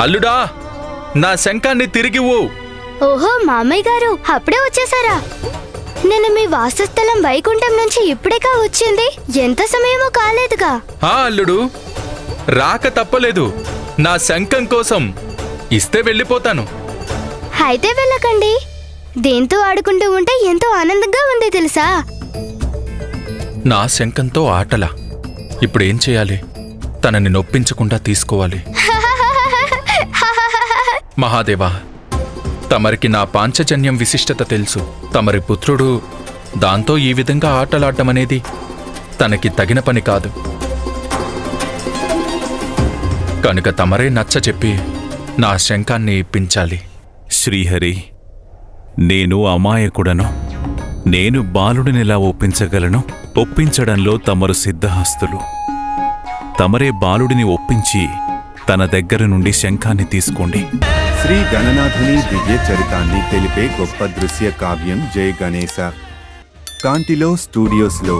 అల్లుడా, నా శంఖాన్ని తిరిగివ్వు. ఓహో మామయ్య గారు, అప్పుడే వచ్చేసారా? నేను మీ వాసస్థలం వైకుంఠం నుంచి ఇప్పుడేగా వచ్చింది. ఎంత సమయమో కాలేదుగా. అల్లుడు, రాక తప్పలేదు. నా శంఖం కోసం ఇస్తే వెళ్ళిపోతాను. అయితే వెళ్ళకండి. దేంతో ఆడుకుంటూ ఉంటే ఎంతో ఆనందంగా ఉంది తెలుసా? నా శంఖంతో ఆటలా? ఇప్పుడేం చేయాలి? తనని నొప్పించకుండా తీసుకోవాలి. మహాదేవా, తమరికి నా పాంచజన్యం విశిష్టత తెలుసు. తమరి పుత్రుడు దాంతో ఈ విధంగా ఆటలాడటమనేది తనకి తగిన పని కాదు. కనుక తమరే నచ్చ చెప్పి నా శంఖాన్ని ఇప్పించాలి. శ్రీహరి, నేను అమాయకుడను. నేను బాలుడినిలా ఒప్పించగలను. ఒప్పించడంలో తమరు సిద్ధహస్తులు. తమరే బాలుడిని ఒప్పించి తన దగ్గర నుండి శంఖాన్ని తీసుకోండి. శ్రీ గణనాథుని దివ్య చరితాన్ని తెలిపే గొప్ప దృశ్య కావ్యం జయ గణేశ. కాంటిలో స్టూడియోస్లో